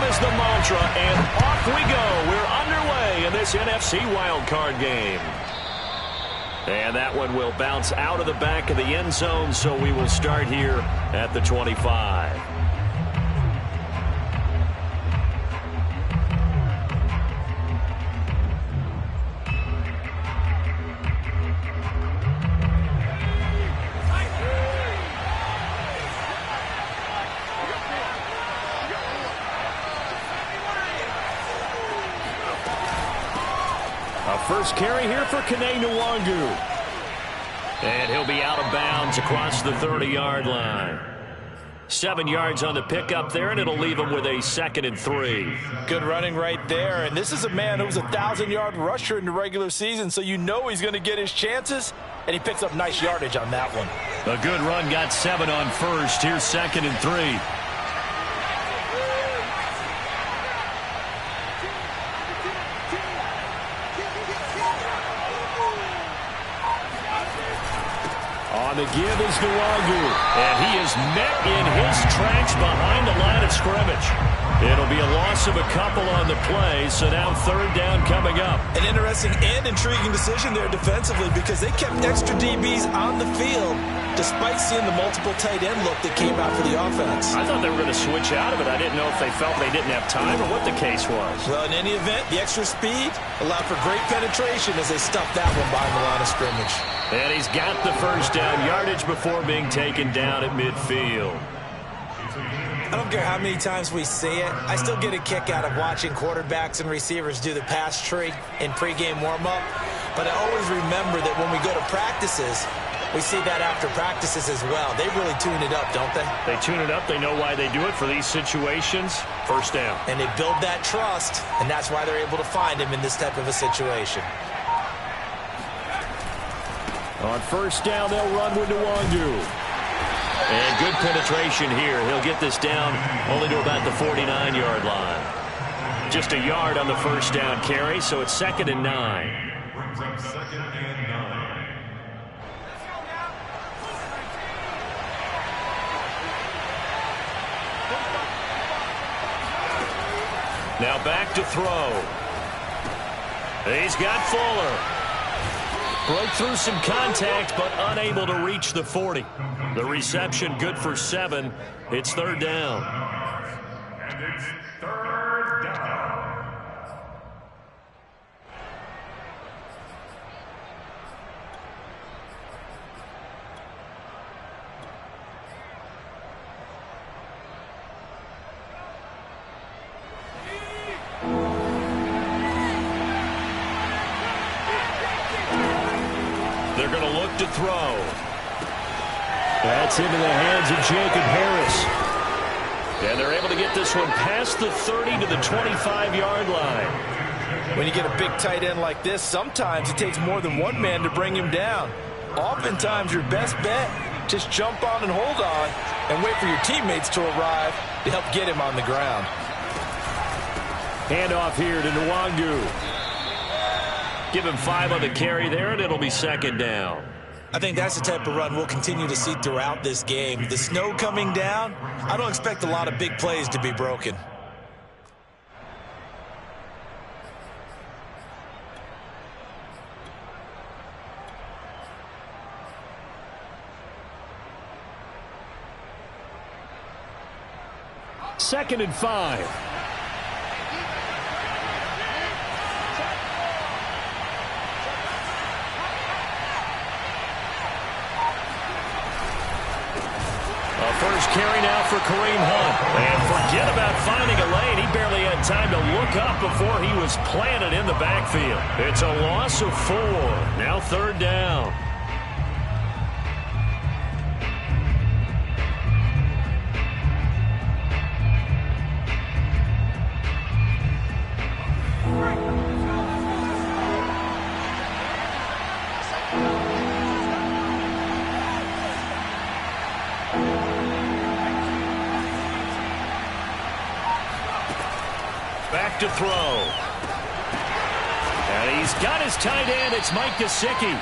is the mantra, and off we go. We're underway in this NFC wildcard game. And that one will bounce out of the back of the end zone, so we will start here at the 25. First carry here for Kene Nwangu. And he'll be out of bounds across the 30-yard line. 7 yards on the pickup there, and it'll leave him with a 2nd and 3. Good running right there. And this is a man who was a 1,000-yard rusher in the regular season, so you know he's going to get his chances, and he picks up nice yardage on that one. A good run, got 7 on first. Here's 2nd and 3. On the give is Nwangu, and he is met in his tracks behind the line of scrimmage. It'll be a loss of a couple on the play, so now 3rd down coming up. An interesting and intriguing decision there defensively because they kept extra DBs on the field despite seeing the multiple tight end look that came out for the offense. I thought they were going to switch out of it. I didn't know if they felt they didn't have time or what the case was. Well, in any event, the extra speed allowed for great penetration as they stuffed that one behind the line of scrimmage. And he's got the 1st down yardage before being taken down at midfield. I don't care how many times we see it. I still get a kick out of watching quarterbacks and receivers do the pass tree in pregame warm-up. But I always remember that when we go to practices, we see that after practices as well. They really tune it up, don't they? They tune it up. They know why they do it for these situations. 1st down. And they build that trust, and that's why they're able to find him in this type of a situation. On 1st down, they'll run with Nwangu. And good penetration here. He'll get this down only to about the 49-yard line. Just a yard on the 1st down carry, so it's 2nd and 9. Now back to throw. He's got Fuller. Broke through some contact, but unable to reach the 40. The reception good for 7. It's 3rd down. And it's 3rd down. They're going to look to throw. That's into the hands of Jacob Harris. And they're able to get this one past the 30 to the 25-yard line. When you get a big tight end like this, sometimes it takes more than one man to bring him down. Oftentimes, your best bet, just jump on and hold on and wait for your teammates to arrive to help get him on the ground. Handoff here to Nwangu. Give him 5 on the carry there, and it'll be 2nd down. I think that's the type of run we'll continue to see throughout this game. The snow coming down, I don't expect a lot of big plays to be broken. Second and 5. First carry now for Kareem Hunt. And forget about finding a lane. He barely had time to look up before he was planted in the backfield. It's a loss of 4. Now 3rd down. Back to throw. And he's got his tight end. It's Mike Gesicki.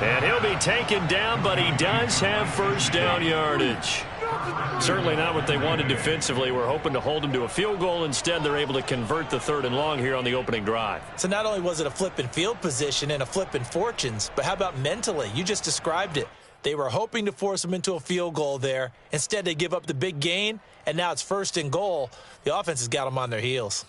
And he'll be taken down, but he does have 1st down yardage. Certainly not what they wanted defensively. We're hoping to hold them to a field goal. Instead, they're able to convert the 3rd and long here on the opening drive. So not only was it a flip in field position and a flip in fortunes, but how about mentally? You just described it. They were hoping to force them into a field goal there. Instead, they give up the big gain, and now it's 1st and goal. The offense has got them on their heels.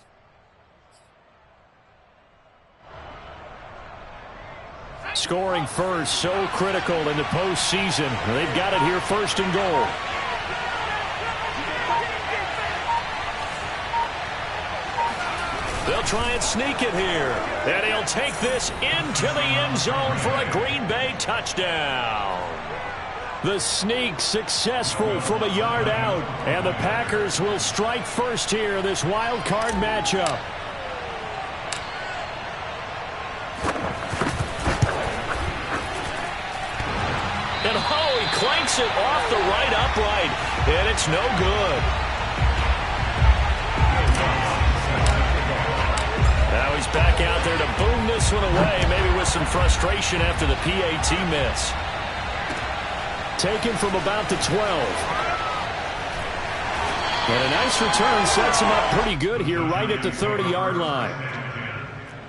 Scoring first, so critical in the postseason. They've got it here, 1st and goal. They'll try and sneak it here. And he'll take this into the end zone for a Green Bay touchdown. The sneak successful from a yard out. And the Packers will strike first here, this wild card matchup. And oh, he clanks it off the right upright. And it's no good. Now he's back out there to boom this one away, maybe with some frustration after the PAT miss. Taken from about the 12. And a nice return sets him up pretty good here right at the 30-yard line.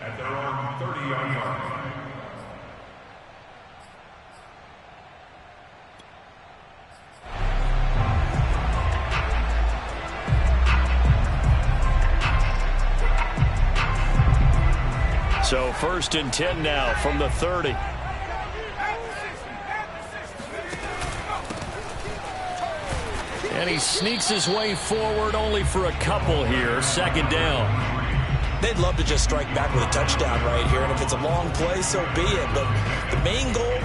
At their own 30-yard line. So 1st and 10 now from the 30. And he sneaks his way forward only for a couple here. 2nd down. They'd love to just strike back with a touchdown right here, and if it's a long play, so be it. But the main goal,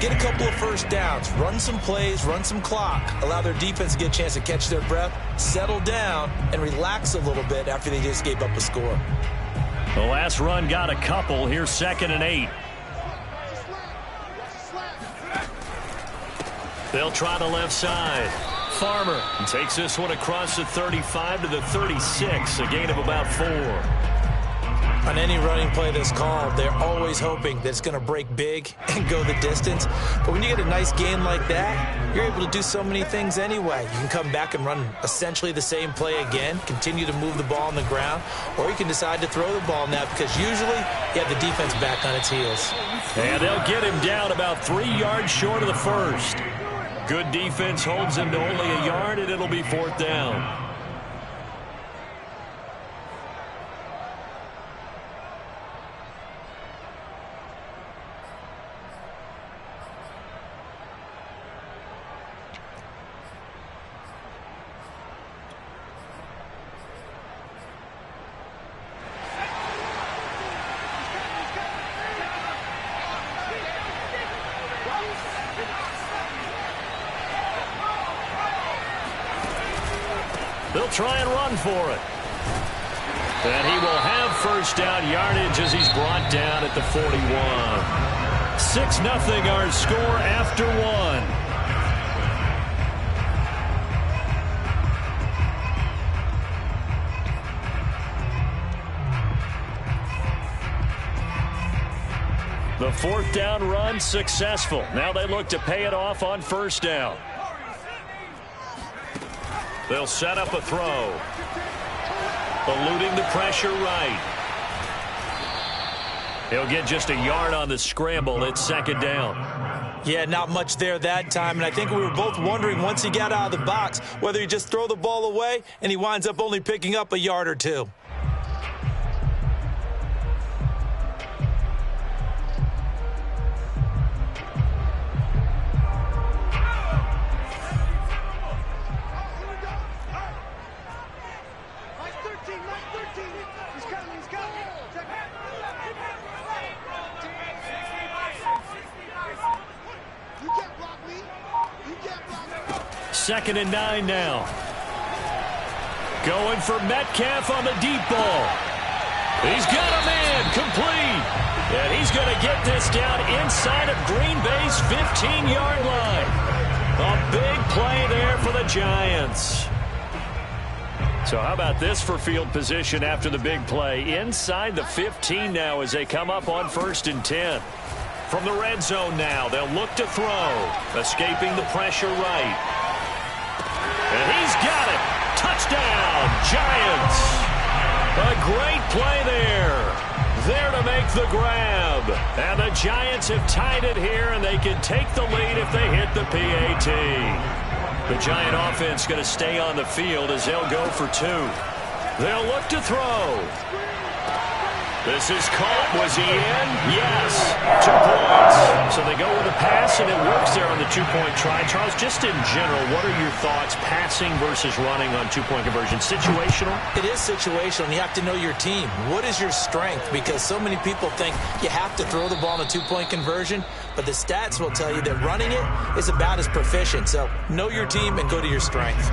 get a couple of 1st downs, run some plays, run some clock, allow their defense to get a chance to catch their breath, settle down, and relax a little bit after they just gave up a score. The last run got a couple. Here's 2nd and 8. They'll try the left side. Farmer takes this one across the 35 to the 36, a gain of about 4. On any running play that's called, they're always hoping that it's going to break big and go the distance. But when you get a nice gain like that, you're able to do so many things anyway. You can come back and run essentially the same play again, continue to move the ball on the ground, or you can decide to throw the ball now because usually you have the defense back on its heels. And they'll get him down about 3 yards short of the 1st. Good defense holds him to only a yard, and it'll be 4th down. They'll try and run for it. And he will have 1st down yardage as he's brought down at the 41. 6-0 our score after 1. The 4th down run successful. Now they look to pay it off on 1st down. They'll set up a throw. Eluding the pressure right. He'll get just a yard on the scramble. It's 2nd down. Yeah, not much there that time, and I think we were both wondering once he got out of the box whether he just throw the ball away and he winds up only picking up a yard or 2. Second and 9 now. Going for Metcalf on the deep ball. He's got a man complete. And he's going to get this down inside of Green Bay's 15-yard line. A big play there for the Giants. So how about this for field position after the big play? Inside the 15 now as they come up on 1st and 10. From the red zone now, they'll look to throw. Escaping the pressure right. A great play there. There to make the grab. And the Giants have tied it here, and they can take the lead if they hit the PAT. The Giant offense going to stay on the field as they'll go for two. They'll look to throw. This is caught. Was he in? Yes. 2 points. So they go with a pass, and it works there on the two-point try. Charles, just in general, what are your thoughts passing versus running on two-point conversion? Situational? It is situational, and you have to know your team. What is your strength? Because so many people think you have to throw the ball in a two-point conversion, but the stats will tell you that running it is about as proficient. So know your team and go to your strength.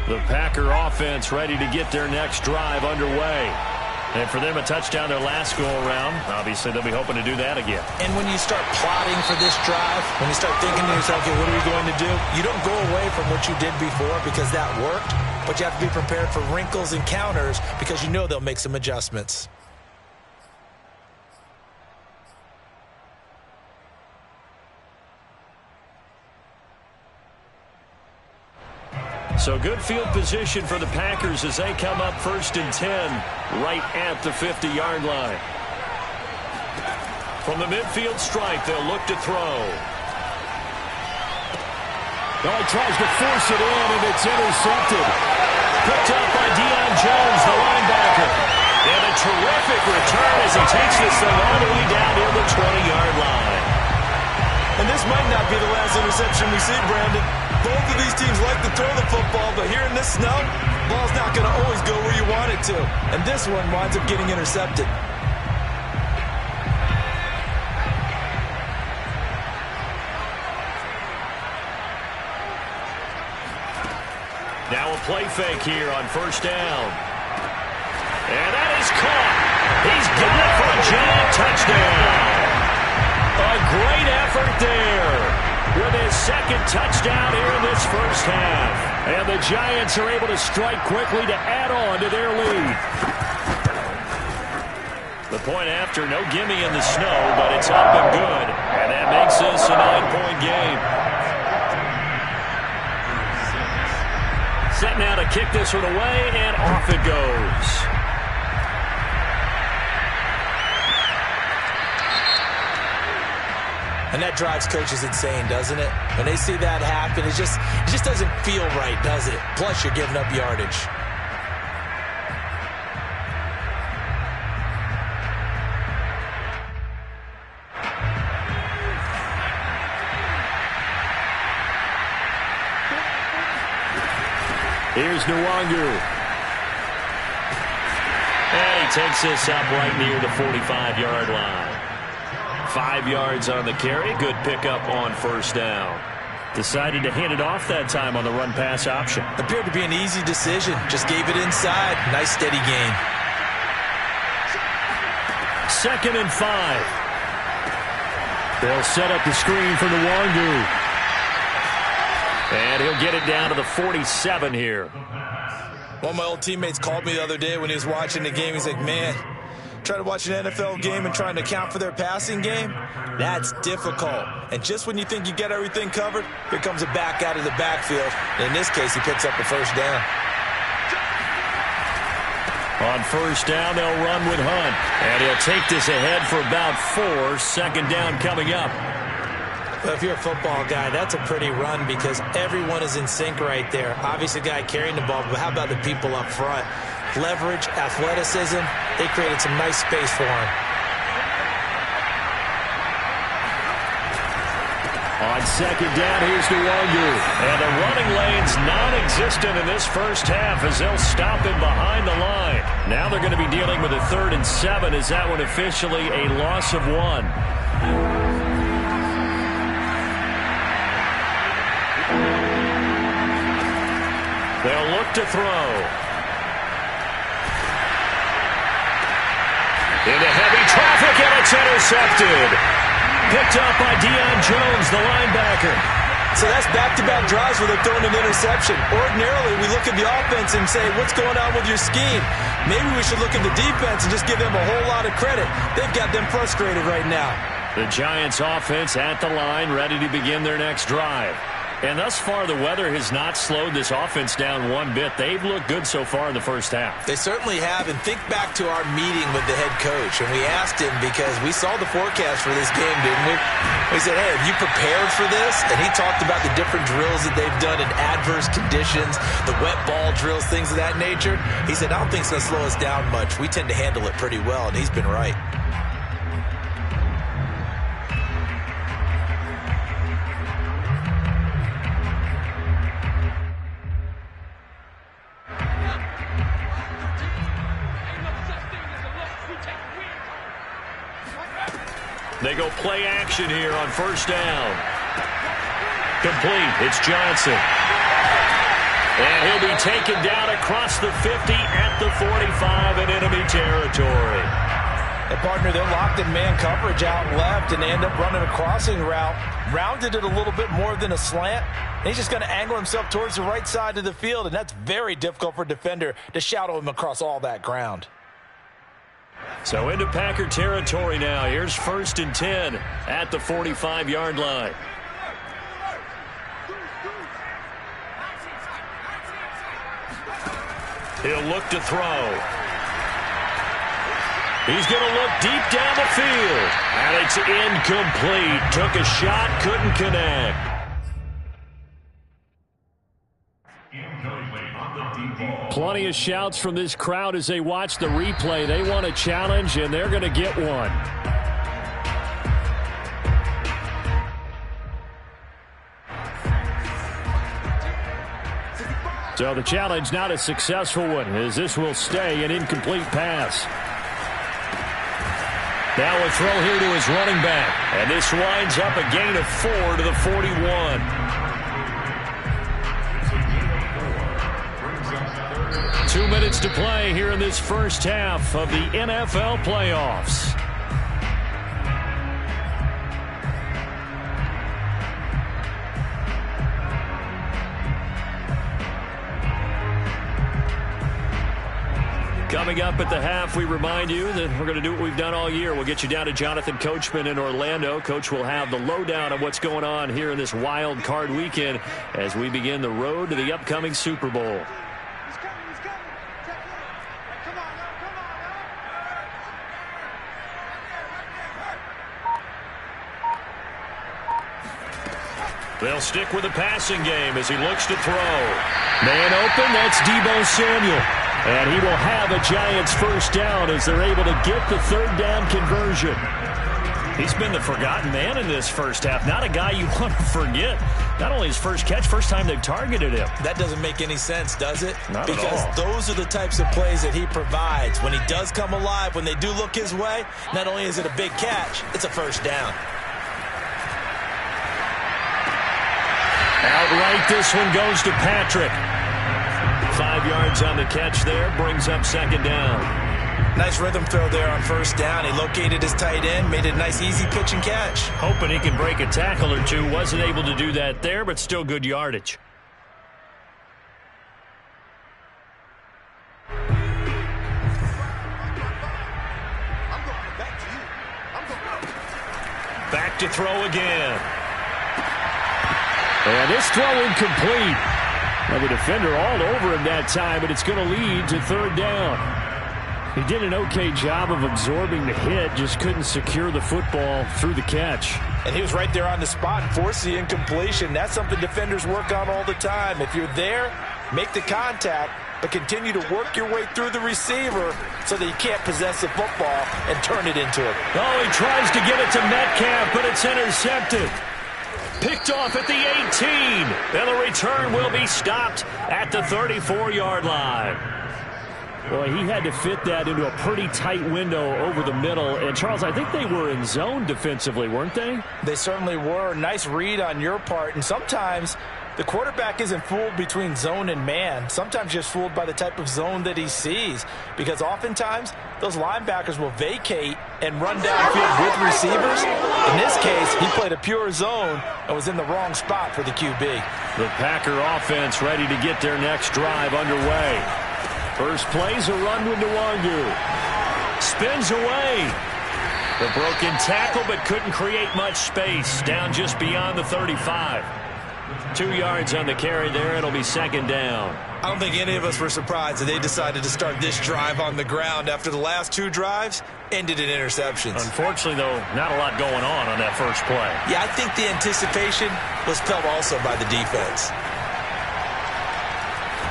The Packer offense ready to get their next drive underway. And for them, a touchdown their last go-around. Obviously, they'll be hoping to do that again. And when you start plotting for this drive, when you start thinking to yourself, okay, what are we going to do? You don't go away from what you did before because that worked, but you have to be prepared for wrinkles and counters because you know they'll make some adjustments. So good field position for the Packers as they come up 1st and 10 right at the 50-yard line. From the midfield stripe, they'll look to throw. Well, he tries to force it in, and it's intercepted. Picked up by Deion Jones, the linebacker. And a terrific return as he takes this thing all the way down near the 20-yard line. And this might not be the last interception we see, Brandon. Both of these teams like to throw the football, but here in this snow, ball's not going to always go where you want it to. And this one winds up getting intercepted. Now a play fake here on 1st down. And that is caught. He's got it for a giant touchdown. A great effort there with his 2nd touchdown here in this first half. And the Giants are able to strike quickly to add on to their lead. The point after, no gimme in the snow, but it's up and good. And that makes this a 9-point game. Set now to kick this one away, and off it goes. And that drives coaches insane, doesn't it? When they see that happen, it just doesn't feel right, does it? Plus, you're giving up yardage. Here's Nwangu. And he takes this up right near the 45-yard line. 5 yards on the carry. Good pickup on 1st down. Decided to hand it off that time on the run-pass option. Appeared to be an easy decision. Just gave it inside. Nice steady gain. 2nd and 5. They'll set up the screen for Nwangu. And he'll get it down to the 47 here. One of my old teammates called me the other day when he was watching the game. He's like, man, try to watch an NFL game and trying to account for their passing game? That's difficult. And just when you think you get everything covered, here comes a back out of the backfield. And in this case, he picks up a 1st down. On 1st down, they'll run with Hunt. And he'll take this ahead for about 4. 2nd down coming up. Well, if you're a football guy, that's a pretty run because everyone is in sync right there. Obviously, the guy carrying the ball, but how about the people up front? Leverage, athleticism, they created some nice space for him. On 2nd down, here's Nwangu. And the running lane's non-existent in this first half as they'll stop him behind the line. Now they're going to be dealing with a 3rd and 7. Is that one officially a loss of 1? They'll look to throw. Into heavy traffic, and it's intercepted. Picked up by Deion Jones, the linebacker. So that's back-to-back drives where they're throwing an interception. Ordinarily, we look at the offense and say, what's going on with your scheme? Maybe we should look at the defense and just give them a whole lot of credit. They've got them frustrated right now. The Giants offense at the line, ready to begin their next drive. And thus far, the weather has not slowed this offense down one bit. They've looked good so far in the first half. They certainly have. And think back to our meeting with the head coach. And we asked him because we saw the forecast for this game, didn't we? We said, hey, have you prepared for this? And he talked about the different drills that they've done in adverse conditions, the wet ball drills, things of that nature. He said, I don't think it's going to slow us down much. We tend to handle it pretty well, and he's been right. They go play action here on first down. Complete. It's Johnson. And he'll be taken down across the 50 at the 45 in enemy territory. And, partner, they're locked in man coverage out left, and they end up running a crossing route. Rounded it a little bit more than a slant. And he's just going to angle himself towards the right side of the field, and that's very difficult for a defender to shadow him across all that ground. So into Packer territory now. Here's 1st and 10 at the 45-yard line. He'll look to throw. He's going to look deep down the field. And it's incomplete. Took a shot, couldn't connect. Plenty of shouts from this crowd as they watch the replay. They want a challenge, and they're going to get one. So the challenge not a successful one, as this will stay an incomplete pass. Now a throw here to his running back. And this winds up a gain of 4 to the 41. 2 minutes to play here in this first half of the NFL playoffs. Coming up at the half, we remind you that we're going to do what we've done all year. We'll get you down to Jonathan Coachman in Orlando. Coach will have the lowdown on what's going on here in this wild card weekend as we begin the road to the upcoming Super Bowl. They'll stick with the passing game as he looks to throw. Man open, that's Deebo Samuel. And he will have a Giants first down as they're able to get the third down conversion. He's been the forgotten man in this first half. Not a guy you want to forget. Not only his first catch, first time they've targeted him. That doesn't make any sense, does it? Not at all. Because those are the types of plays that he provides. When he does come alive, when they do look his way, not only is it a big catch, it's a first down. Outright, this one goes to Patrick. 5 yards on the catch there, brings up second down. Nice rhythm throw there on first down. He located his tight end, made a nice easy pitch and catch. Hoping he can break a tackle or two. Wasn't able to do that there, but still good yardage. Back to throw again. And this throw incomplete. Now the defender all over him that time, but it's going to lead to third down. He did an okay job of absorbing the hit, just couldn't secure the football through the catch. And he was right there on the spot and forced the incompletion. That's something defenders work on all the time. If you're there, make the contact, but continue to work your way through the receiver so that you can't possess the football and turn it into it. Oh, he tries to get it to Metcalf, but it's intercepted. Picked off at the 18. And the return will be stopped at the 34-yard line. Boy, he had to fit that into a pretty tight window over the middle. And, Charles, I think they were in zone defensively, weren't they? They certainly were. Nice read on your part. And sometimes the quarterback isn't fooled between zone and man. Sometimes just fooled by the type of zone that he sees. Because oftentimes those linebackers will vacate and run downfield with receivers. In this case, he played a pure zone and was in the wrong spot for the QB. The Packer offense ready to get their next drive underway. First play's a run with Nwangu. Spins away. The broken tackle, but couldn't create much space. Down just beyond the 35. 2 yards on the carry there. It'll be second down. I don't think any of us were surprised that they decided to start this drive on the ground after the last 2 drives ended in interceptions. Unfortunately, though, not a lot going on that first play. Yeah, I think the anticipation was felt also by the defense.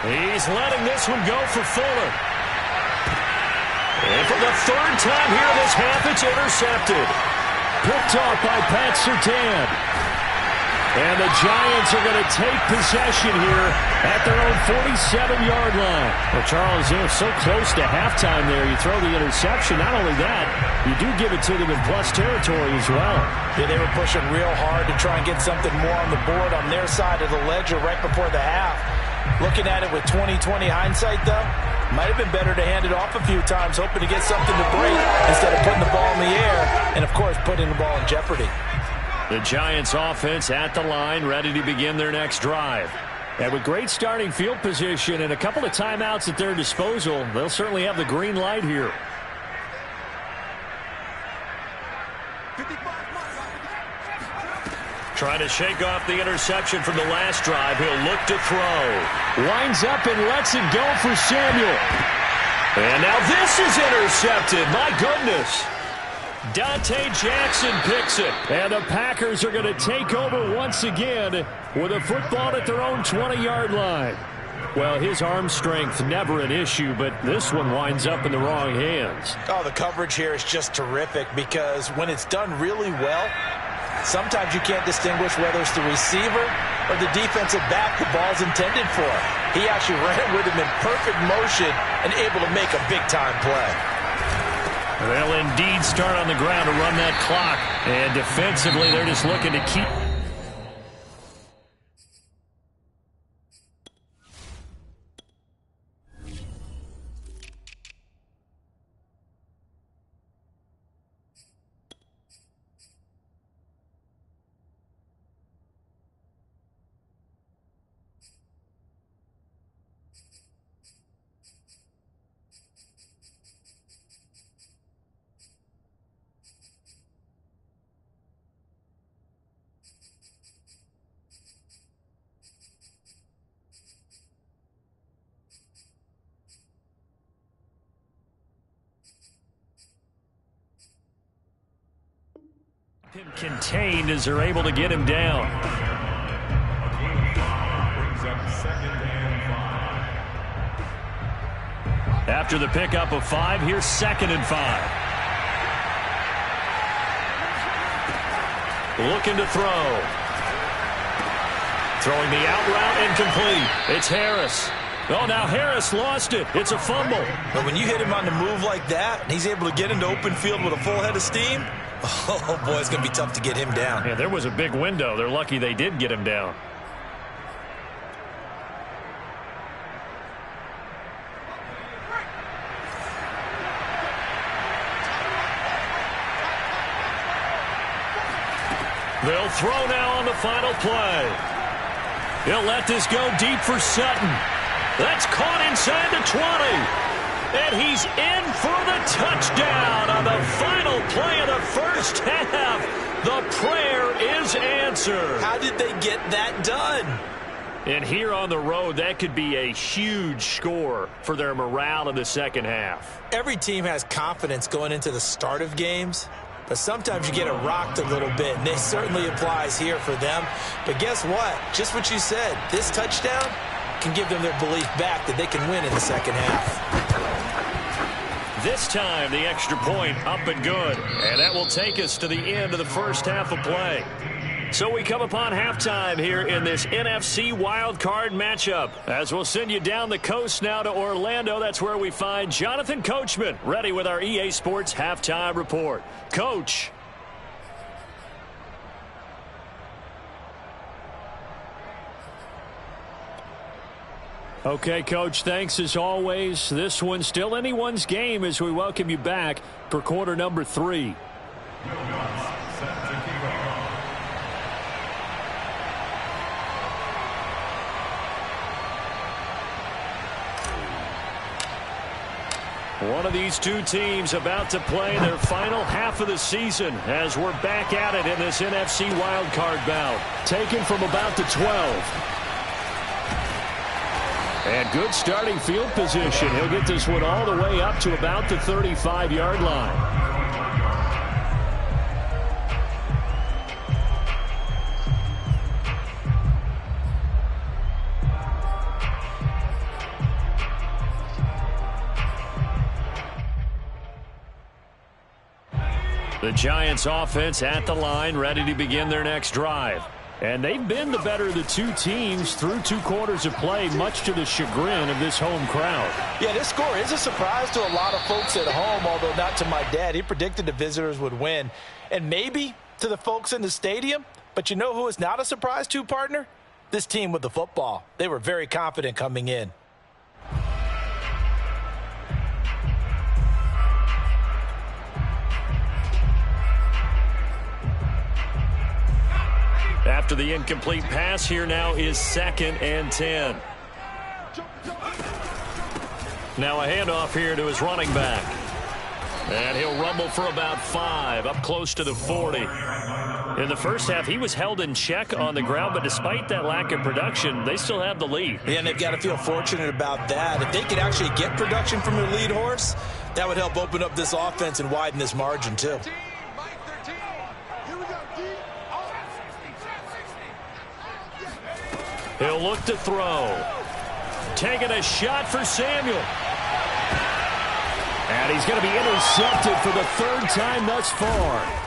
He's letting this one go for Fuller. And for the third time here this half, it's intercepted. Picked off by Pat Surtain. And the Giants are going to take possession here at their own 47-yard line. Well, Charles, they're so close to halftime there. You throw the interception. Not only that, you do give it to them in plus territory as well. Yeah, they were pushing real hard to try and get something more on the board on their side of the ledger right before the half. Looking at it with 20/20 hindsight, though, might have been better to hand it off a few times, hoping to get something to break instead of putting the ball in the air and, of course, putting the ball in jeopardy. The Giants offense at the line, ready to begin their next drive. And with great starting field position and a couple of timeouts at their disposal, they'll certainly have the green light here. Trying to shake off the interception from the last drive. He'll look to throw. Winds up and lets it go for Samuel. And now this is intercepted. My goodness. Dante Jackson picks it. And the Packers are going to take over once again with a football at their own 20-yard line. Well, his arm strength never an issue, but this one winds up in the wrong hands. Oh, the coverage here is just terrific because when it's done really well, sometimes you can't distinguish whether it's the receiver or the defensive back the ball's intended for. He actually ran with him in perfect motion and able to make a big-time play. They'll indeed start on the ground to run that clock. And defensively, they're just looking to keep... him contained as they're able to get him down. After the pickup of 5, here's 2nd and 5. Looking to throw. Throwing the out route incomplete. It's Harris. Oh, now Harris lost it. It's a fumble. But when you hit him on the move like that, and he's able to get into open field with a full head of steam, oh, boy, it's going to be tough to get him down. Yeah, there was a big window. They're lucky they did get him down. They'll throw now on the final play. He'll let this go deep for Sutton. That's caught inside the 20. And he's in for the touchdown on the final play of the first half. The prayer is answered. How did they get that done? And here on the road, that could be a huge score for their morale in the second half. Every team has confidence going into the start of games, but sometimes you get it rocked a little bit, and this certainly applies here for them. But guess what? Just what you said, this touchdown can give them their belief back that they can win in the second half. This time, the extra point up and good. And that will take us to the end of the first half of play. So we come upon halftime here in this NFC wildcard matchup. As we'll send you down the coast now to Orlando. That's where we find Jonathan Coachman ready with our EA Sports halftime report. Coach. Okay, Coach, thanks as always. This one's still anyone's game as we welcome you back for quarter number 3. One of these two teams about to play their final half of the season as we're back at it in this NFC wildcard bout. Taken from about the 12. And good starting field position. He'll get this one all the way up to about the 35-yard line. The Giants offense at the line, ready to begin their next drive. And they've been the better of the two teams through 2 quarters of play, much to the chagrin of this home crowd. Yeah, this score is a surprise to a lot of folks at home, although not to my dad. He predicted the visitors would win. And maybe to the folks in the stadium. But you know who is not a surprise to, partner? This team with the football. They were very confident coming in. After the incomplete pass, here now is 2nd and 10. Now a handoff here to his running back. And he'll rumble for about 5, up close to the 40. In the first half, he was held in check on the ground, but despite that lack of production, they still have the lead. Yeah, and they've got to feel fortunate about that. If they could actually get production from their lead horse, that would help open up this offense and widen this margin too. He'll look to throw. Taking a shot for Samuel. And he's going to be intercepted for the 3rd time thus far.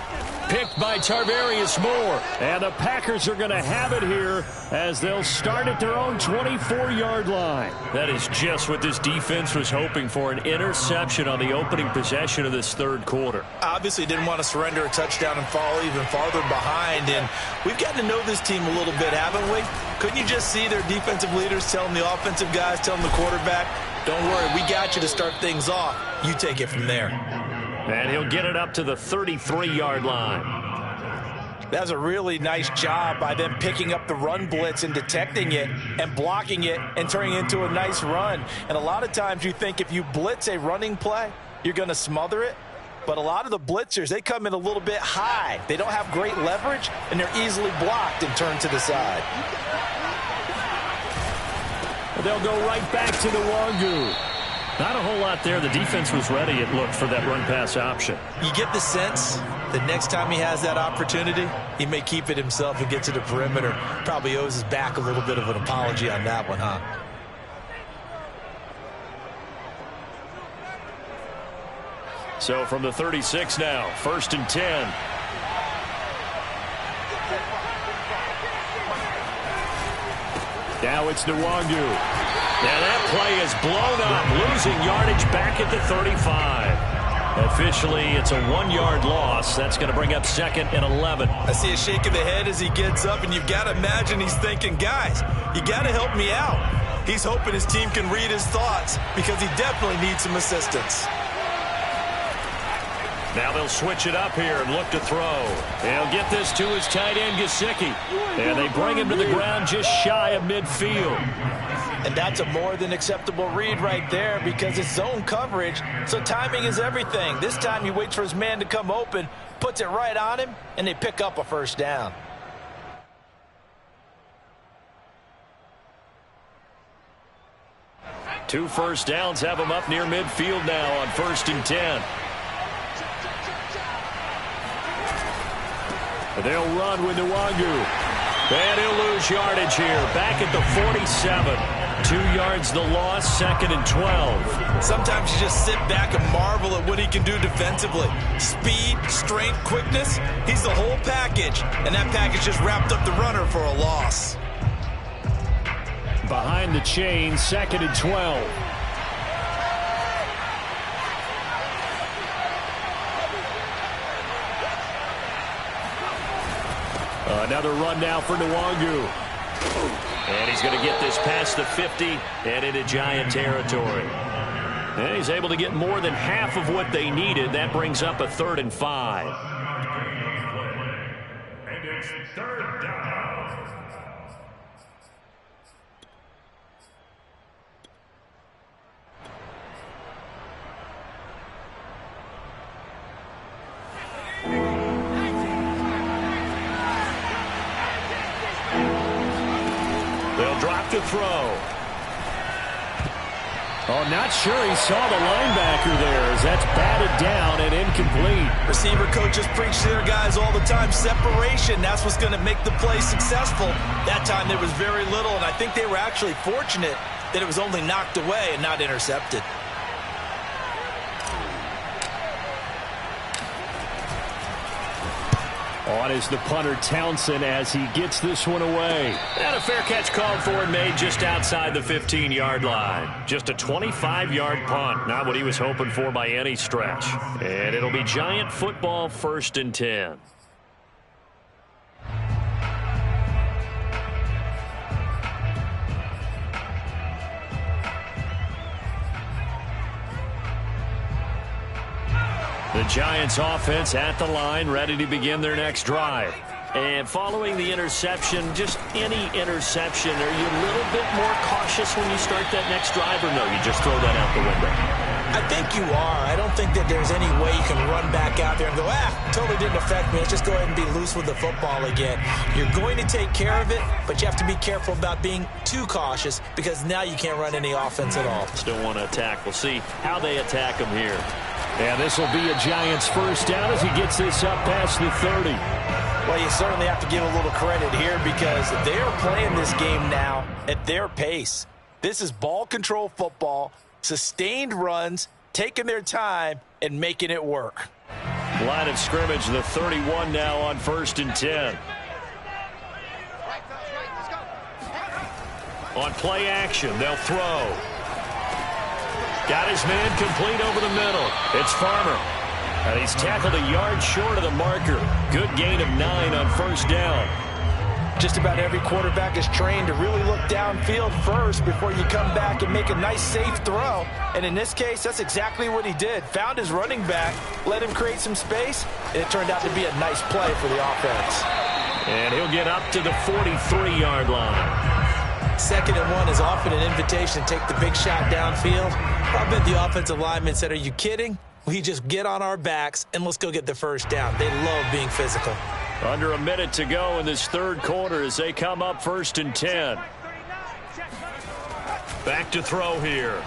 Picked by Tarvarius Moore. And the Packers are going to have it here as they'll start at their own 24-yard line. That is just what this defense was hoping for, an interception on the opening possession of this 3rd quarter. Obviously didn't want to surrender a touchdown and fall even farther behind. And we've gotten to know this team a little bit, haven't we? Couldn't you just see their defensive leaders telling the offensive guys, telling the quarterback, don't worry, we got you to start things off. You take it from there. And he'll get it up to the 33-yard line. That's a really nice job by them picking up the run blitz and detecting it and blocking it and turning it into a nice run. And a lot of times you think if you blitz a running play, you're going to smother it. But a lot of the blitzers, they come in a little bit high. They don't have great leverage, and they're easily blocked and turned to the side. They'll go right back to the Wangu. Not a whole lot there. The defense was ready, it looked, for that run-pass option. You get the sense that next time he has that opportunity, he may keep it himself and get to the perimeter. Probably owes his back a little bit of an apology on that one, huh? So from the 36 now, 1st and 10. Now it's Nwangu. Now that play is blown up, losing yardage back at the 35. Officially, it's a 1-yard loss. That's going to bring up 2nd and 11. I see a shake of the head as he gets up, and you've got to imagine he's thinking, guys, you got to help me out. He's hoping his team can read his thoughts because he definitely needs some assistance. Now they'll switch it up here and look to throw. They'll get this to his tight end, Gesicki. And they bring him to the ground just shy of midfield. And that's a more than acceptable read right there because it's zone coverage, so timing is everything. This time he waits for his man to come open, puts it right on him, and they pick up a 1st down. Two 1st downs have him up near midfield now on 1st and 10. They'll run with Nwangu. And he'll lose yardage here, back at the 47. 2 yards the loss, 2nd and 12. Sometimes you just sit back and marvel at what he can do defensively. Speed, strength, quickness, he's the whole package. And that package just wrapped up the runner for a loss. Behind the chain, 2nd and 12. Another run now for Nwangu. And he's going to get this past the 50 and into Giant territory. And he's able to get more than half of what they needed. That brings up a 3rd and 5. And it's 3rd down. They'll drop to throw. Oh, not sure he saw the linebacker there as that's batted down and incomplete. Receiver coaches preach to their guys all the time. Separation, that's what's going to make the play successful. That time there was very little, and I think they were actually fortunate that it was only knocked away and not intercepted. On is the punter Townsend as he gets this one away. And a fair catch called for and made just outside the 15-yard line. Just a 25-yard punt, not what he was hoping for by any stretch. And it'll be Giant football, 1st and 10. The Giants offense at the line, ready to begin their next drive. And following the interception, just any interception, are you a little bit more cautious when you start that next drive, or no, you just throw that out the window? I think you are. I don't think that there's any way you can run back out there and go, totally didn't affect me. Let's just go ahead and be loose with the football again. You're going to take care of it, but you have to be careful about being too cautious because now you can't run any offense at all. Still want to attack. We'll see how they attack him here. And this will be a Giants 1st down as he gets this up past the 30. Well, you certainly have to give a little credit here because they're playing this game now at their pace. This is ball control football, sustained runs, taking their time, and making it work. Line of scrimmage, the 31 now on 1st and 10. On play action, they'll throw. Got his man complete over the middle. It's Farmer. And he's tackled a yard short of the marker. Good gain of 9 on 1st down. Just about every quarterback is trained to really look downfield first before you come back and make a nice, safe throw. And in this case, that's exactly what he did. Found his running back, let him create some space, and it turned out to be a nice play for the offense. And he'll get up to the 43-yard line. 2nd and 1 is often an invitation to take the big shot downfield. I bet the offensive lineman said, are you kidding? We just get on our backs and let's go get the 1st down. They love being physical. Under a minute to go in this 3rd quarter as they come up 1st and 10. Back to throw here.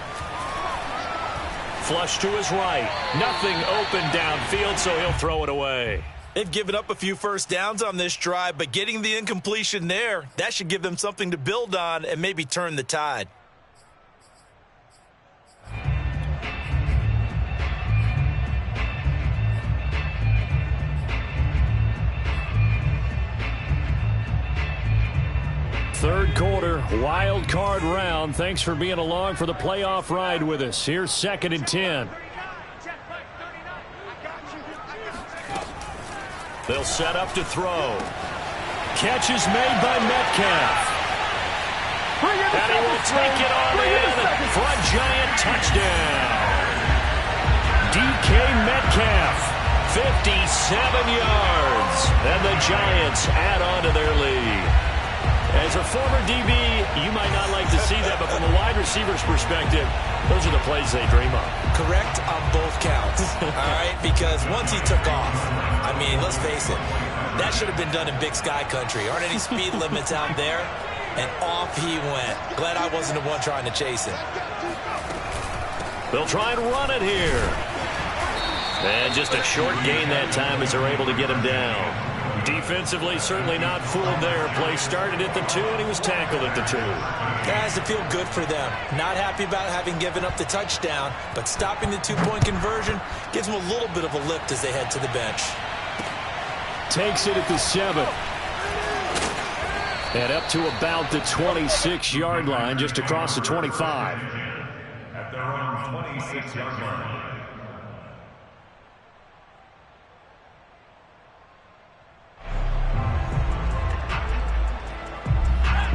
Flush to his right. Nothing open downfield, so he'll throw it away. They've given up a few 1st downs on this drive, but getting the incompletion there, that should give them something to build on and maybe turn the tide. Third quarter, wild card round. Thanks for being along for the playoff ride with us. Here's 2nd and 10. They'll set up to throw. Catch is made by Metcalf. And he will take it on in for a Giant touchdown. DK Metcalf, 57 yards. And the Giants add on to their lead. As a former DB, you might not like to see that, but from a wide receiver's perspective, those are the plays they dream of. Correct on both counts, all right? Because once he took off, I mean, let's face it, that should have been done in Big Sky country. Aren't any speed limits out there? And off he went. Glad I wasn't the one trying to chase him. They'll try and run it here. And just a short gain that time as they're able to get him down. Defensively, certainly not fooled there. Play started at the 2, and he was tackled at the 2. That has to feel good for them. Not happy about having given up the touchdown, but stopping the 2-point conversion gives them a little bit of a lift as they head to the bench. Takes it at the 7. And up to about the 26-yard line, just across the 25. At their own 26-yard line.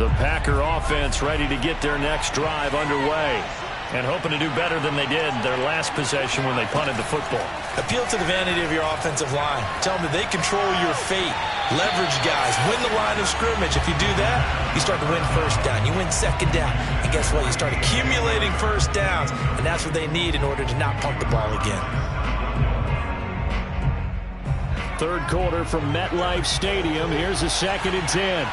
The Packer offense ready to get their next drive underway, and hoping to do better than they did their last possession when they punted the football. Appeal to the vanity of your offensive line. Tell them that they control your fate. Leverage guys. Win the line of scrimmage. If you do that, you start to win first down. You win second down. And guess what? You start accumulating first downs. And that's what they need in order to not punt the ball again. Third quarter from MetLife Stadium. Here's a 2nd and 10.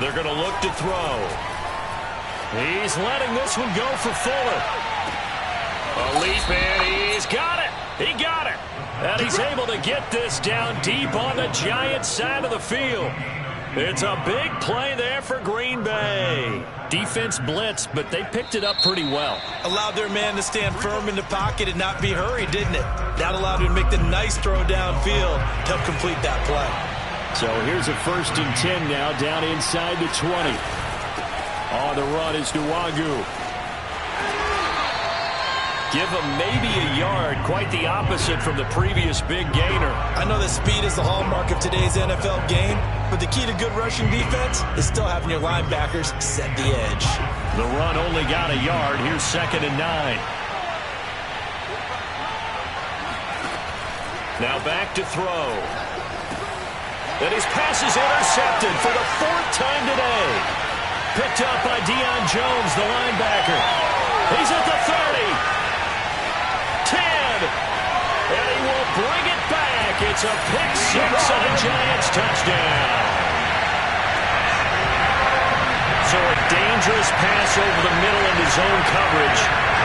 They're going to look to throw. He's letting this one go for Fuller. A leap, and he's got it. He got it. And he's able to get this down deep on the Giants' side of the field. It's a big play there for Green Bay. Defense blitzed, but they picked it up pretty well. Allowed their man to stand firm in the pocket and not be hurried, didn't it? That allowed him to make the nice throw downfield to help complete that play. So here's a 1st and 10 now, down inside the 20. On the run is Nwogu. Give him maybe a yard, quite the opposite from the previous big gainer. I know that speed is the hallmark of today's NFL game, but the key to good rushing defense is still having your linebackers set the edge. The run only got a yard. Here's 2nd and 9. Now back to throw. And his pass is intercepted for the 4th time today. Picked up by Deion Jones, the linebacker. He's at the 30. 10. And he will bring it back. It's a pick 6 on a Giants touchdown. So a dangerous pass over the middle into zone coverage,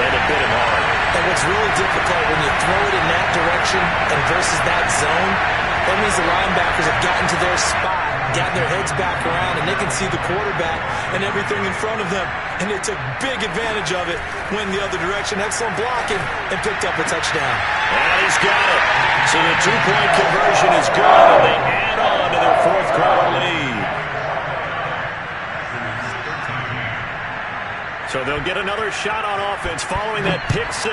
and it bit him hard. And what's really difficult when you throw it in that direction and versus that zone, that means the linebackers have gotten to their spot, gotten their heads back around, and they can see the quarterback and everything in front of them. And they took big advantage of it, went the other direction, excellent blocking, and picked up a touchdown. And he's got it. So the 2-point conversion is good, and they add on to their 4th quarter lead. So they'll get another shot on offense following that pick 6,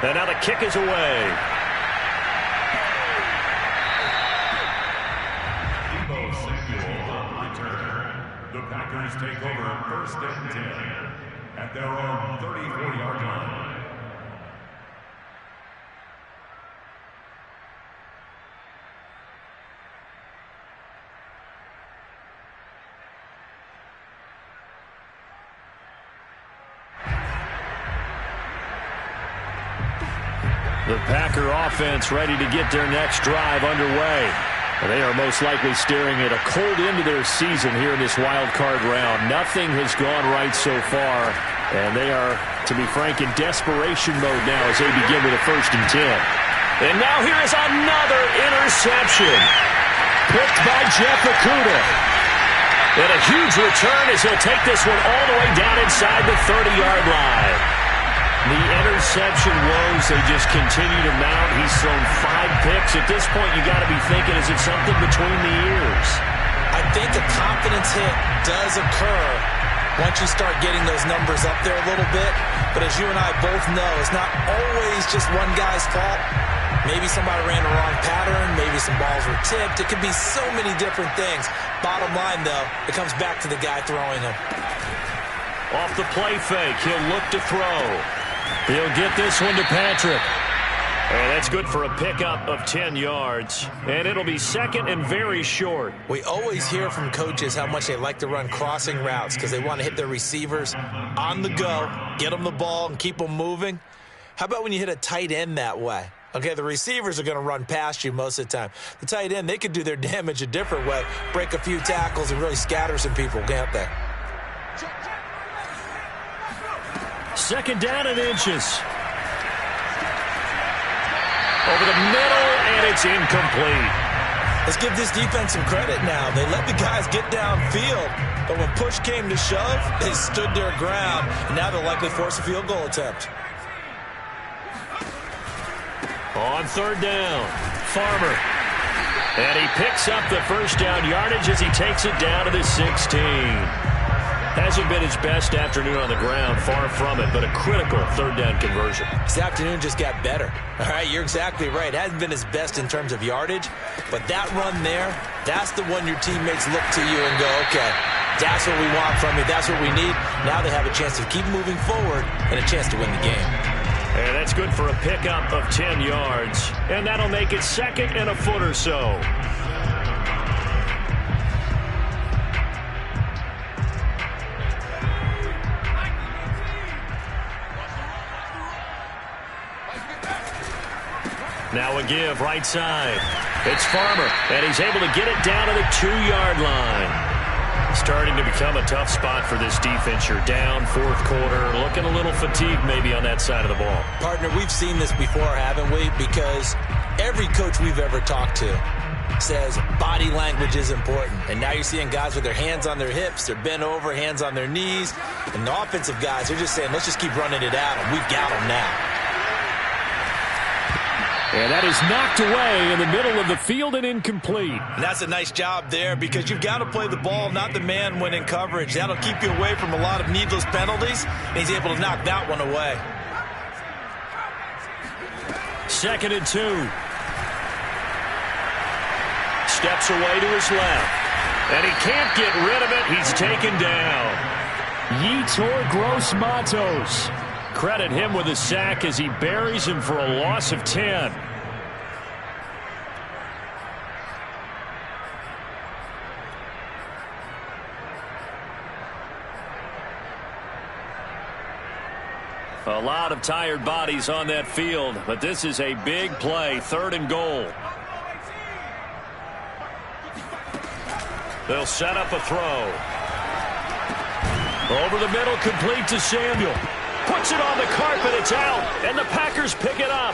and now the kick is away. The Packers take over 1st and 10 at their own 34-yard line. The Packer offense ready to get their next drive underway. They are most likely staring at a cold end to their season here in this wild card round. Nothing has gone right so far, and they are, to be frank, in desperation mode now as they begin with a 1st and 10. And now here is another interception. Picked by Jeff Okudah. And a huge return as he'll take this one all the way down inside the 30-yard line. The interception woes, they just continue to mount. He's thrown 5 picks. At this point, you got to be thinking, is it something between the ears? I think a confidence hit does occur once you start getting those numbers up there a little bit. But as you and I both know, it's not always just one guy's fault. Maybe somebody ran the wrong pattern. Maybe some balls were tipped. It could be so many different things. Bottom line, though, it comes back to the guy throwing them. Off the play fake, he'll look to throw. He'll get this one to Patrick. And that's good for a pickup of 10 yards. And it'll be 2nd and very short. We always hear from coaches how much they like to run crossing routes because they want to hit their receivers on the go, get them the ball, and keep them moving. How about when you hit a tight end that way? Okay, the receivers are going to run past you most of the time. The tight end, they could do their damage a different way, break a few tackles and really scatter some people, can't they? 2nd down and inches. Over the middle, and it's incomplete. Let's give this defense some credit now. They let the guys get downfield, but when push came to shove, they stood their ground, and now they'll likely force a field goal attempt. On 3rd down, Farmer. And he picks up the 1st down yardage as he takes it down to the 16. Hasn't been his best afternoon on the ground, far from it, but a critical third down conversion. This afternoon just got better. All right, you're exactly right. Hasn't been his best in terms of yardage, but that run there, that's the one your teammates look to you and go, okay, that's what we want from you. That's what we need. Now they have a chance to keep moving forward and a chance to win the game. And that's good for a pickup of 10 yards. And that'll make it 2nd and a foot or so. Now a give right side. It's Farmer, and he's able to get it down to the 2-yard line. Starting to become a tough spot for this defense. You're down, 4th quarter, looking a little fatigued maybe on that side of the ball. Partner, we've seen this before, haven't we? Because every coach we've ever talked to says body language is important. And now you're seeing guys with their hands on their hips, they're bent over, hands on their knees. And the offensive guys, they're just saying, let's just keep running it at them. We've got them now. And that is knocked away in the middle of the field and incomplete. And that's a nice job there because you've got to play the ball, not the man when in coverage. That'll keep you away from a lot of needless penalties, and he's able to knock that one away. 2nd and 2. Steps away to his left. And he can't get rid of it. He's taken down. Yetur Gross-Matos. Credit him with a sack as he buries him for a loss of 10. A lot of tired bodies on that field, but this is a big play, 3rd and goal. They'll set up a throw. Over the middle, complete to Samuel. Puts it on the carpet, it's out, and the Packers pick it up.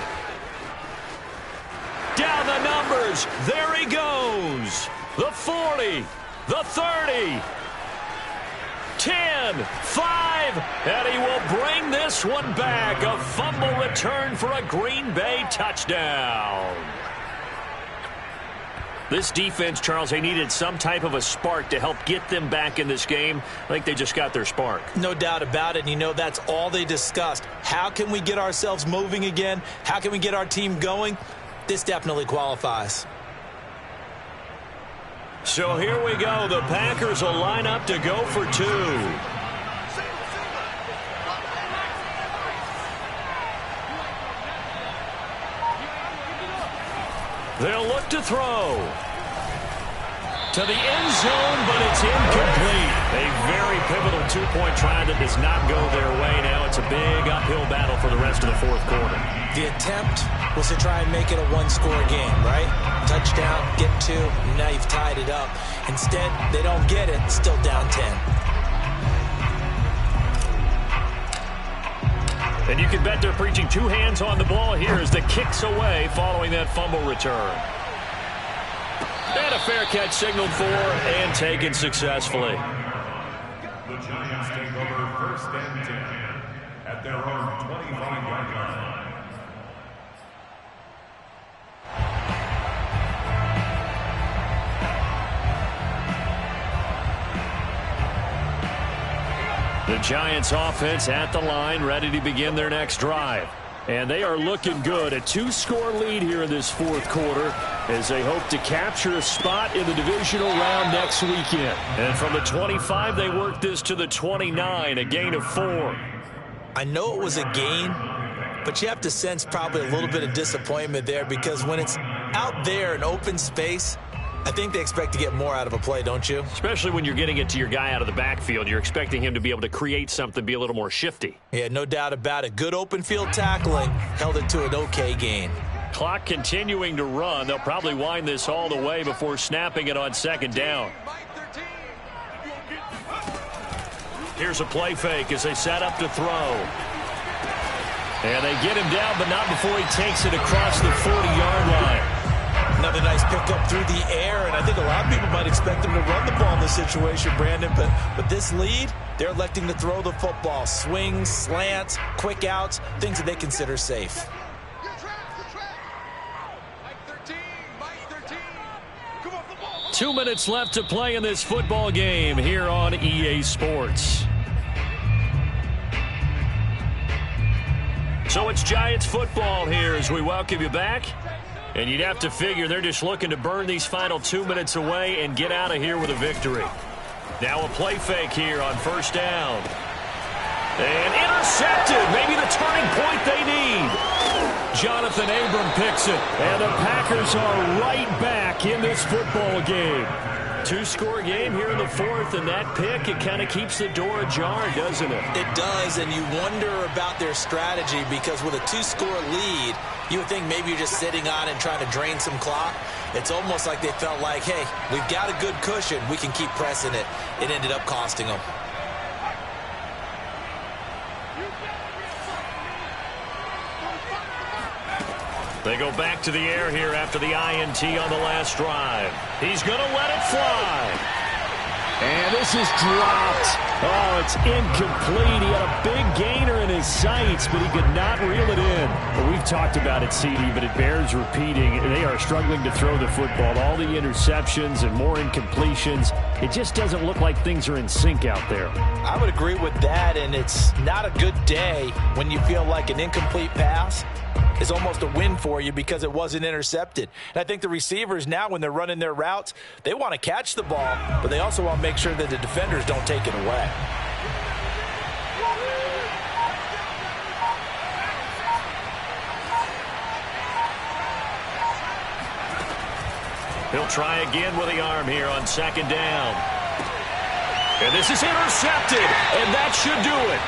Down the numbers, there he goes. The 40, the 30, 10, 5, and he will bring this one back. A fumble return for a Green Bay touchdown. This defense, Charles, they needed some type of a spark to help get them back in this game. I think they just got their spark. No doubt about it. And you know, that's all they discussed. How can we get ourselves moving again? How can we get our team going? This definitely qualifies. So here we go. The Packers will line up to go for 2. They'll look to throw. To the end zone, but it's incomplete. A very pivotal 2-point try that does not go their way. Now it's a big uphill battle for the rest of the 4th quarter. The attempt was to try and make it a 1-score game, right? Touchdown, get 2, and now you've tied it up. Instead, they don't get it, still down 10. And you can bet they're preaching 2 hands on the ball here as the kick's away following that fumble return. And a fair catch signaled for and taken successfully. The Giants take over 1st and 10 at their own 25-yard line. The Giants offense at the line, ready to begin their next drive. And they are looking good. A 2-score lead here in this 4th quarter as they hope to capture a spot in the divisional round next weekend. And from the 25, they work this to the 29, a gain of 4. I know it was a gain, but you have to sense probably a little bit of disappointment there because when it's out there in open space, I think they expect to get more out of a play, don't you? Especially when you're getting it to your guy out of the backfield. You're expecting him to be able to create something, be a little more shifty. Yeah, no doubt about it. Good open field tackling held it to an okay gain. Clock continuing to run. They'll probably wind this all the way before snapping it on 2nd down. Here's a play fake as they set up to throw. And they get him down, but not before he takes it across the 40-yard line. Another nice pickup through the air, and I think a lot of people might expect them to run the ball in this situation, Brandon, but with this lead, they're electing to throw the football. Swings, slants, quick outs, things that they consider safe. 2 minutes left to play in this football game here on EA Sports. So it's Giants football here as we welcome you back. And you'd have to figure they're just looking to burn these final 2 minutes away and get out of here with a victory. Now a play fake here on first down. And intercepted. Maybe the turning point they need. Jonathan Abram picks it. And the Packers are right back in this football game. Two-score game here in the fourth, and that pick, it kind of keeps the door ajar, doesn't it? It does, and you wonder about their strategy because with a two-score lead, you would think maybe you're just sitting on and trying to drain some clock. It's almost like they felt like, hey, we've got a good cushion. We can keep pressing it. It ended up costing them. They go back to the air here after the INT on the last drive. He's going to let it fly. And this is dropped. Oh, it's incomplete. He had a big gainer in his sights, but he could not reel it in. Well, we've talked about it, CD, but it bears repeating. They are struggling to throw the football. All the interceptions and more incompletions. It just doesn't look like things are in sync out there. I would agree with that, and it's not a good day when you feel like an incomplete pass is almost a win for you because it wasn't intercepted. And I think the receivers now, when they're running their routes, they want to catch the ball, but they also want to make sure that the defenders don't take it away. He'll try again with the arm here on second down. And this is intercepted, and that should do it.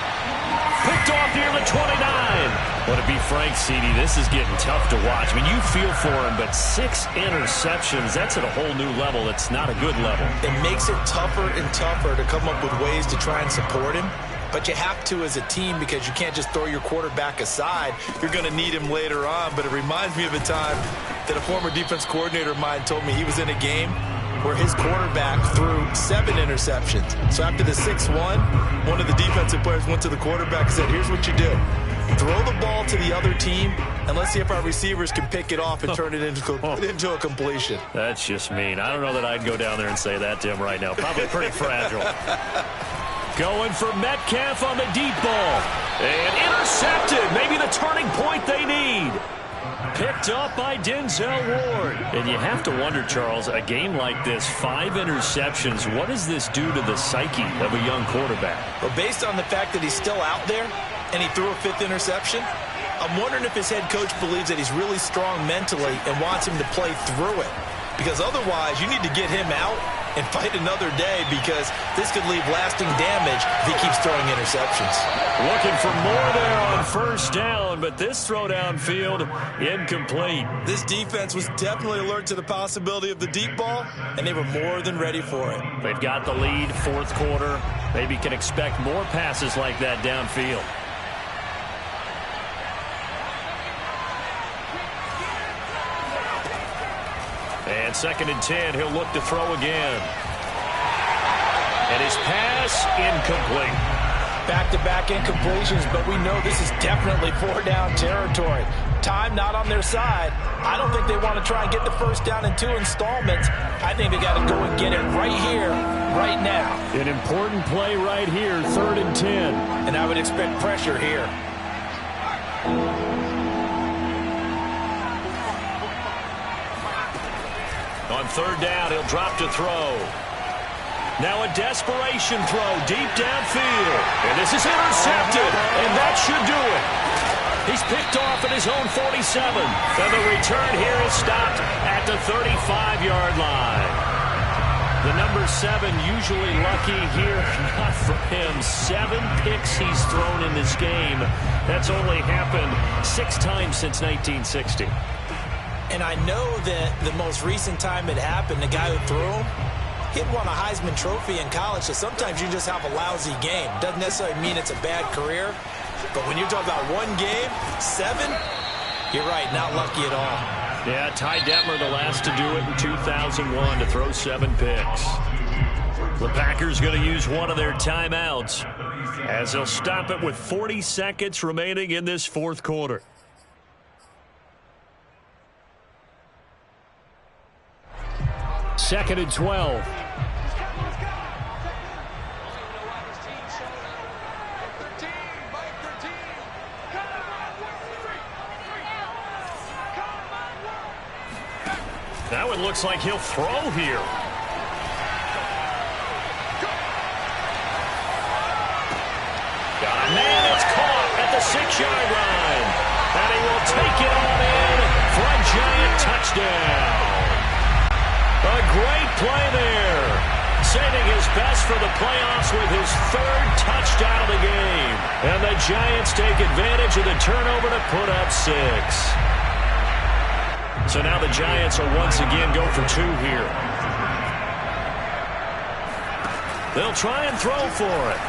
Picked off near the 29. Well, to be frank, CD, this is getting tough to watch. I mean, you feel for him, but 6 interceptions, that's at a whole new level. It's not a good level. It makes it tougher and tougher to come up with ways to try and support him. But you have to as a team because you can't just throw your quarterback aside. You're going to need him later on. But it reminds me of a time that a former defense coordinator of mine told me he was in a game where his quarterback threw 7 interceptions. So after the 6-1, one of the defensive players went to the quarterback and said, here's what you do. Throw the ball to the other team, and let's see if our receivers can pick it off and turn it into a completion. That's just mean. I don't know that I'd go down there and say that to him right now. Probably pretty fragile. Going for Metcalf on the deep ball. And intercepted. Maybe the turning point they need. Picked up by Denzel Ward. And you have to wonder, Charles, a game like this, 5 interceptions, what does this do to the psyche of a young quarterback? Well, based on the fact that he's still out there and he threw a 5th interception, I'm wondering if his head coach believes that he's really strong mentally and wants him to play through it. Because otherwise, you need to get him out and fight another day because this could leave lasting damage if he keeps throwing interceptions. Looking for more there on first down, but this throw downfield incomplete. This defense was definitely alert to the possibility of the deep ball, and they were more than ready for it. They've got the lead, fourth quarter. Maybe can expect more passes like that downfield. And 2nd and 10, he'll look to throw again. And his pass incomplete. Back-to-back incompletions, but we know this is definitely 4-down territory. Time not on their side. I don't think they want to try and get the first down in 2 installments. I think they got to go and get it right here, right now. An important play right here, 3rd and 10. And I would expect pressure here. On 3rd down, he'll drop to throw. Now a desperation throw deep downfield. And this is intercepted, and that should do it. He's picked off at his own 47. And the return here is stopped at the 35-yard line. The number 7 usually lucky here. Not for him. 7 picks he's thrown in this game. That's only happened 6 times since 1960. And I know that the most recent time it happened, the guy who threw him, he had won a Heisman Trophy in college, so sometimes you just have a lousy game. Doesn't necessarily mean it's a bad career, but when you're talking about 1 game, 7, you're right, not lucky at all. Yeah, Ty Detmer, the last to do it in 2001, to throw 7 picks. The Packers going to use one of their timeouts as they'll stop it with 40 seconds remaining in this fourth quarter. 2nd and 12. Now it looks like he'll throw here. Got a man that's caught at the 6-yard line. And he will take it on in for a giant touchdown. A great play there. Saving his best for the playoffs with his 3rd touchdown of the game. And the Giants take advantage of the turnover to put up 6. So now the Giants will once again go for 2 here. They'll try and throw for it.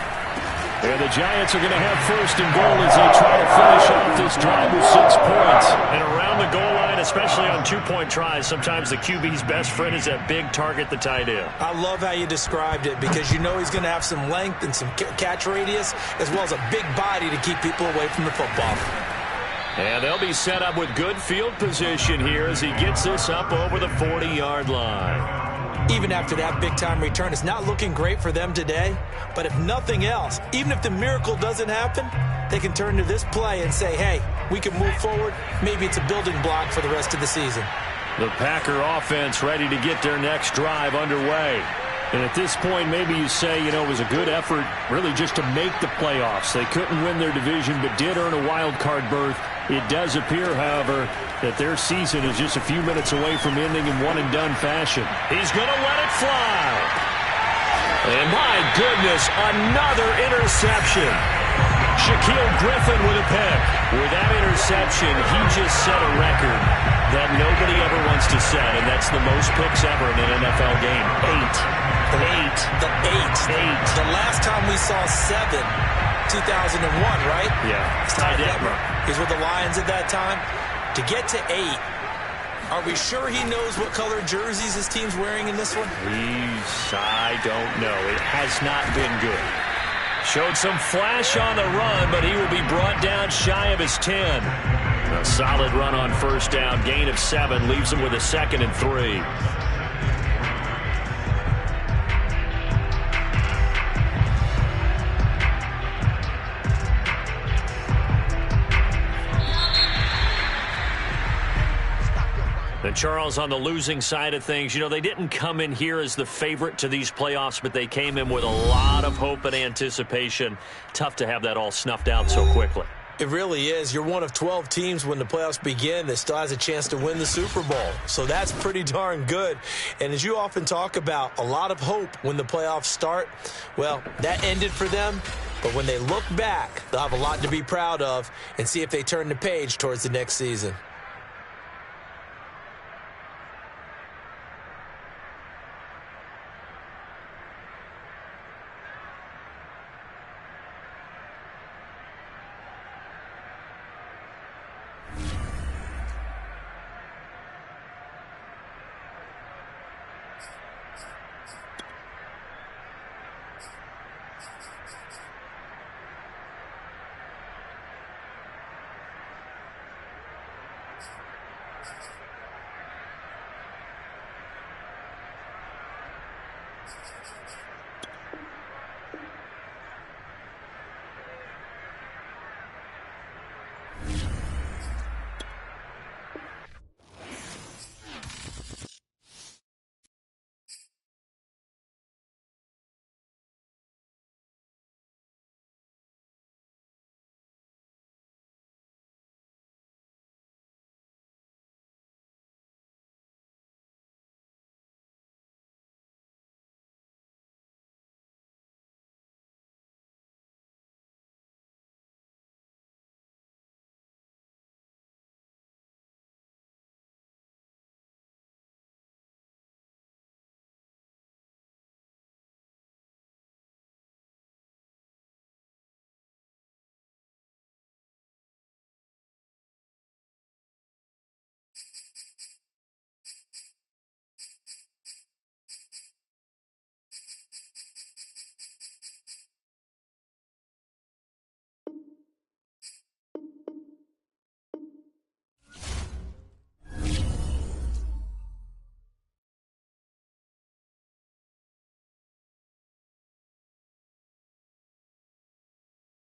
And the Giants are going to have 1st and goal as they try to finish off this drive with 6 points. And around the goal line, especially on 2-point tries, sometimes the QB's best friend is that big target, the tight end. I love how you described it because you know he's going to have some length and some catch radius as well as a big body to keep people away from the football. And they'll be set up with good field position here as he gets this up over the 40-yard line. Even after that big-time return, it's not looking great for them today. But if nothing else, even if the miracle doesn't happen, they can turn to this play and say, hey, we can move forward. Maybe it's a building block for the rest of the season. The Packer offense ready to get their next drive underway. And at this point, maybe you say, you know, it was a good effort really just to make the playoffs. They couldn't win their division but did earn a wild card berth. It does appear, however, that their season is just a few minutes away from ending in one-and-done fashion. He's going to let it fly. And my goodness, another interception. Shaquille Griffin with a pick. With that interception, he just set a record that nobody ever wants to set, and that's the most picks ever in an NFL game. 8. The last time we saw 7, 2001, right? Yeah. Ty Detmer. He's with the Lions at that time. To get to 8, are we sure he knows what color jerseys his team's wearing in this one? I don't know. It has not been good. Showed some flash on the run, but he will be brought down shy of his 10. A solid run on 1st down. Gain of 7 leaves him with a 2nd and 3. And Charles, on the losing side of things, you know, they didn't come in here as the favorite to these playoffs, but they came in with a lot of hope and anticipation. Tough to have that all snuffed out so quickly. It really is. You're one of 12 teams when the playoffs begin that still has a chance to win the Super Bowl. So that's pretty darn good. And as you often talk about, a lot of hope when the playoffs start. Well, that ended for them. But when they look back, they'll have a lot to be proud of and see if they turn the page towards the next season.